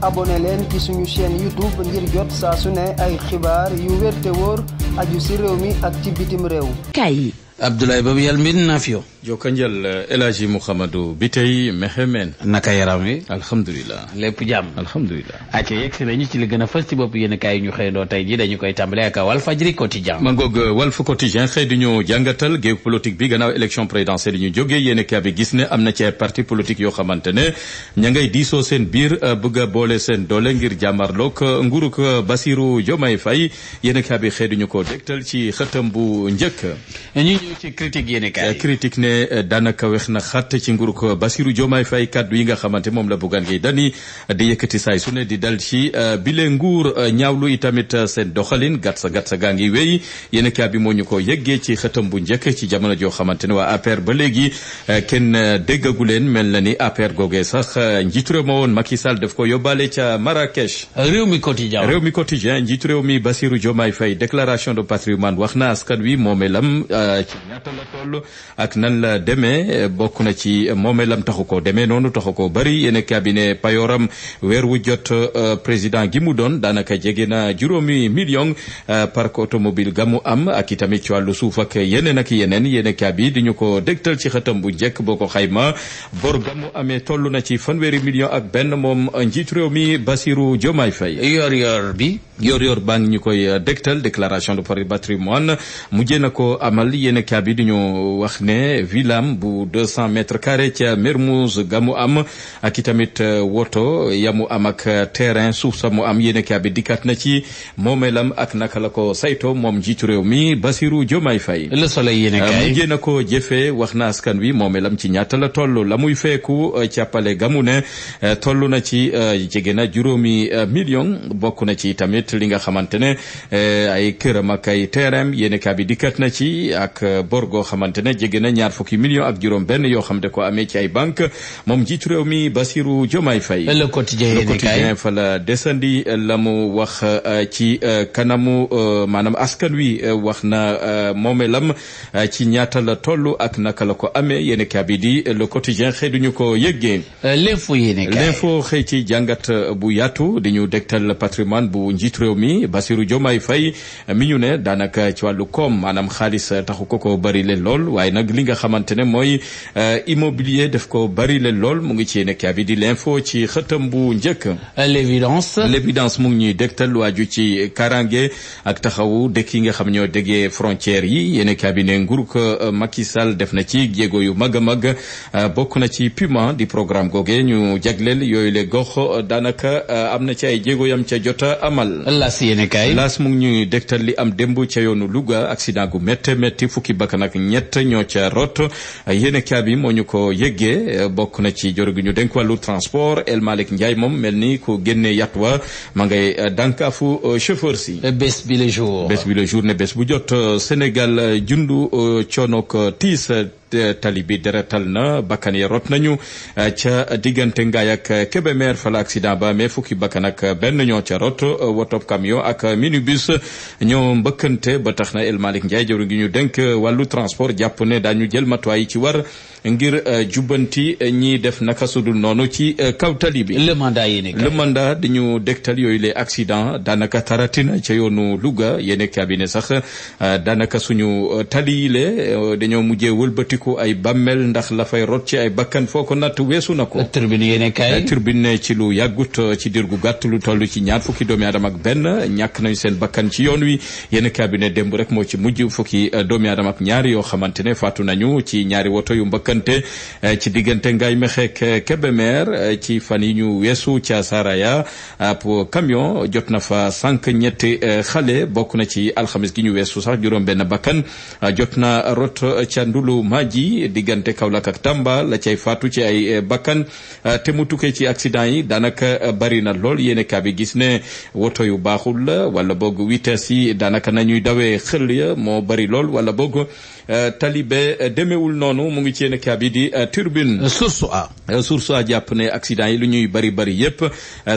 abonné leen ci suñu chaîne YouTube ngir jot saa su ne ay xibaar yu wér te wóor aju ci réew mi ak ci bitim réew. Kay Abdoulaye Babu yàlla mbin nafio jokkanjal El Hadji Mouhamadou Biteye Mexemen naka yaram wi alhamdulilah lépp jàmm alhamdulilah acca yegg si nañu ci li gën a fës ci bopp yéen kaay ñu xëyandoo tey ji dañu koy tàmbale ak Walfadjri quotidien ma ngoog Walf quotidien xëy di ñu jàngatal géew politique bi gannaaw élection présidentielle yi ñu jógee yéen kaay bi gis ne am na ci ay parti politique yoo xamante ne ña ngay diisoo seen biir bëgg a boole seen doole ngir jàmmarloog nguurug Bassirou Diomaye Faye yéen kaay bi xëy di ñu ko dégtal ci xëtam bu njëkk ci critique yéen kaay critique ne daanaka wex na xat ci nguurug Bassirou Diomaye Faye kaddu yi nga xamante moom la Bougane Gueye Dany di yëkkati saay su ne di dal ci bile nguur ñaawlu itamit seen doxalin gatsa gaa ngi wéy yéen kaa bi moo ñu ko yëggee ci xëtam bu njëkk ci jamono joo xamante ne waa APR ba léegi kenn déggagu leen mel na ni APR googee sax njiitu réew ma woon Macky Sall daf ko yóbbaale ca Marrakech. réew mi quotidien njiitu réew mi Bassirou Diomaye Faye déclaration de patrimoine wax na askan wi moomeelam ci ñaata la toll ak nan la demee bokk na ci moomeelam taxu ko demee noonu taxu ko bari yéen cabinet payoram weer wu jot président gi mu doon daanaka jege na juróomi million parc automobile ga mu am ak itamit ci wàllu suuf ak yeneen ak yeneen yéen cabinet di ñu ko dégtal ci xëtam bu njëkk boo ko xayma bor ga mu amee toll na ci fanweeri million ak benn moom njiitu réew mi Bassirou Diomaye Faye. yor baa ngi ñu koy dégtal déclaration de patrimoine mujjee na ko amal yéen cabinet di ñu wax ne villam bu 200 mètres carrés ca Mermoz ga mu am ak itamit woto ya mu am ak terrain suuf sa mu am yéen kaa bi dikkaat na ci moomeelam ak naka la ko sayto moom njiitu réew mi Bassirou Diomaye Faye. Le Soleil yéen kaay mujjee na ko jëfee wax na askan wi moomeelam ci ñaata la toll la muy feeku càppale ga mu ne toll na ci jege na juróomi million bokk na ci tamit li nga xamante ne ay këram ak ay terrain yéen kaa bi dikkaat na ci ak bor goo xamante ne jege na ñaar fukki million ak juróom benn yoo xam ne ko amee ci ay banque moom njiitu réew mi Bassirou Diomaye Faye. Le quotidien fa la desandi la mu wax ci kanamu maanaam askan wi wax na moomelam ci ñaata la toll ak naka la ko amee yéen kaa bi di le quotidien xëy duñu ko yëggee. L'info xëy ci jàngat bu yaatu di ñu dégtal patrimoine bu njiitu réew mi Bassirou Diomaye Faye mi ñu ne daanaka ci wàllu koom maanaam xaalis taxu ko bari leen lool waaye nag li nga xamante ne mooy immobilier def ko bari leen lool mu ngi ci yéen kaa bi di l'info ci xëtam bu njëkk. l'évidence mu ngi ñuy dégtal waaju ci karange ak taxawu dëkk yi nga xam ñoo déggee frontières yi yéen kaa bi ne nguur ko Macky Sall def na ci jéego yu mag a mag bokk na ci Puma di programme googe ñu jagleel yooyu le gox daanaka am na ci ay jéego yam ca jota amal. Las mu ngi ñuy dégtal li am démb ca yoonu Louga accident gu métti fukki bakkan ak ñett ñoo ca rot yéen kaa bi moo ñu ko yëggee bokk na ci jor gi ñu dénk wàllu transport El Malick Ndiaye moom mel ni ku génne yatwa ma ngay dànkaafu chauffeur si. bés bi le jour ne bés bu jot Sénégal jundu coonook tiis tali bi deretal na bakkan ya rot nañu ca diggante Ngaye ak Kébémer fa la accident ba mais fukki bakkan ak benn ñoo ca rot wotop camion ak minibus ñoo mbëkkante ba tax na El Malick Ndiaye jëwriñ gi ñu dénk wàllu transport jàpp ne daañu jël matuwaay yi ci war ngir jubbanti ñi def naka sudul noonu ci kaw tali bi. le mandat di ñu dégtal yooyu les accidents daanaka taratina ca yoonu Louga yéen cabinet sax daanaka suñu tali yi le dañoo mujjee wëlbatiku ay bammel ndax la fay rot ci ay bakkan foo ko natt weesu na ko. Tribune ci lu yàggut ci dir gu gàtt lu toll ci ñaar fukki doomi aadama ak benn ñàkk nañu seen bakkan ci yoon wi yéen cabinet démb rek moo ci mujj fukki doomi aadama ak ñaar yoo xamante ne faatu nañu ci ñaari woto yu mbëkk ci diggante Ngaye Mékhé ak Kébémer ci fan yi ñu weesu ca Saraya ab camion jot na fa sànq ñetti xale bokk na ci alxamis gi ñu weesu sax juróom benn bakkan jot na rot ca Ndulu Maji diggante Kaolack ak Tamba la cay faatu ci ay bakkan te mu tukkee ci accident yi daanaka bari na lool yéene kaa bi gis ne woto yu baaxul la wala boog vitesse yi daanaka nañuy dawee xël ya moo bari lool wala boog talibe demeewul noonu mu ngi ci yéen a bi di Tribune. source a jàpp ne accident yi lu ñuy bari yëpp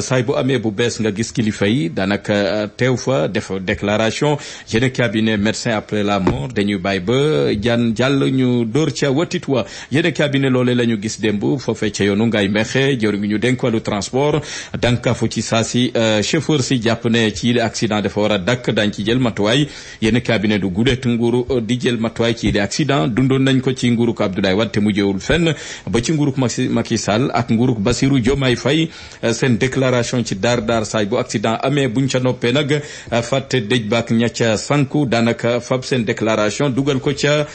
saay bu amee bu bees nga gis kilifa yi daanaka teew fa def déclaration yéen a bi ne médecin après la mort dañuy bàyyi ba jàll ñu dóor ca watit wa yéen a bi ne loolee la ñu gis démb foofee ca yoonu Ngaye Mekhe jëru ngi ñu dénk wàllu transport dankafu ci saa si chauffeur si jàpp ne ci accident dafa war a dakk dañ ci jël matuwaay yéen a bi ne du gulet nguuru di jël matuwaay ci accident dundoon nañ ko ci nguuruk Abdoulaye Wade te mujjewul fenn ba ci nguuruk Macky Sall ak nguuruk Bassirou Diomaye Faye seen déclaration ci daar saay bu accident amee buñ ca noppee nag fàtte dëj baak ñacca sanku daanaka fab seen déclaration dugal ko ca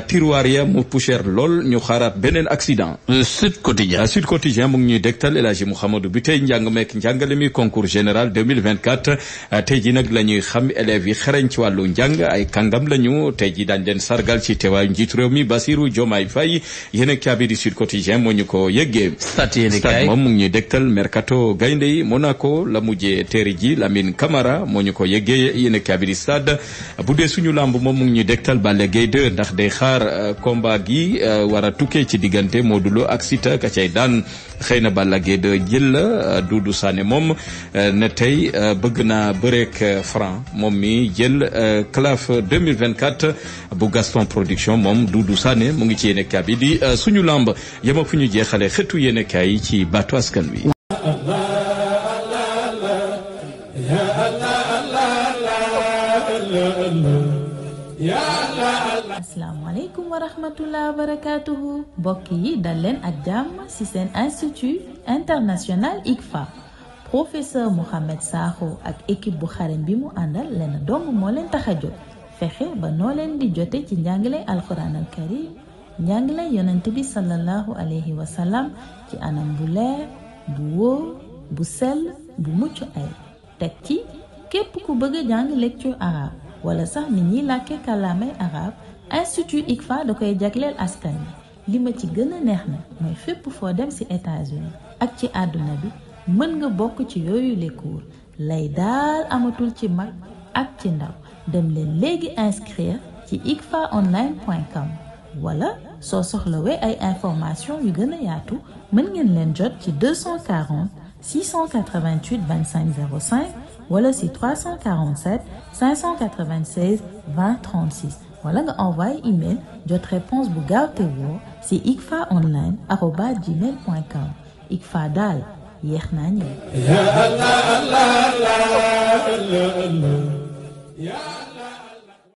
tiroir ya mu poussière lool ñu xaaraat beneen accident. Sud Quotidien mu ngi ñuy dégtal El Hadji Mouhamadou bi tey njàng meek njàngale mi concours général 2024 tey ji nag la ñuy xam élèves yi xereñ ci wàllu njàng ay kàngam lañu tey ji dañ leen sargal ci teewaayu njiitu réew mi Bassirou Diomaye Faye yéen a bi di Sud Quotidien moo ñu ko yëggee. Stade moom mu ngi ñuy dégtal mercato gaynde yi Monaco la mujjee teeri ji Lamine Camara moo ñu ko yëggee yéen a bi di Stade bu dee suñu lamb moom mu ngi ñuy dégtal Balla Gaye 2 ndax day xaar combat gi war a tukkee ci diggante Modou Lo ak Siteu ka cay daan xëy na Balla Gaye 2 jël la Doudou Sané moom ne tey bëgg naa bëreek Franc moom mi jël CLAF 2024 bu Gaston Production moom Doudou Sané mu ngi ci yéen a bi di suñu lamb yema fu ñu jeexale xetu yéen a yi ci baatu askan wi. asalaamaaleykum wa rahmatullah wa barakatuhu mbokk yi dal leen ak jàmm ci seen institut international ICFA professeur Mouhamed Sakho ak équipe bu xarañ bi mu àndal leen dong moo leen tax a jóg fexe ba noo leen di jote ci njàngale alquran al karim njàngale yonent bi sallallahu alayhi wa sallam ci anam bu leer bu wóor bu sell bu mucc ay teg ci képp ku bëgg a jàng lecture arabe wala sax nit ñi làkke kàllaamay arabe institut ICFA da koy jagleel askan bi li ma ci gën a neex na mooy fépp foo dem ci États-Unis ak ci àdduna bi mën nga bokk ci yooyu les cours lay daal amatul ci mag ak ci ndaw dem leen léegi inscrire ci icfaonline.com wala soo soxlawee ay information yu gën a yaatu mën ngeen leen jot ci 240 688 25 05 wala si 347 596 20 36 wala nga envoyé email jot réponse bu gaaw te woo si icfaonline@gmail.com ICFA daal yéex naa ñëw.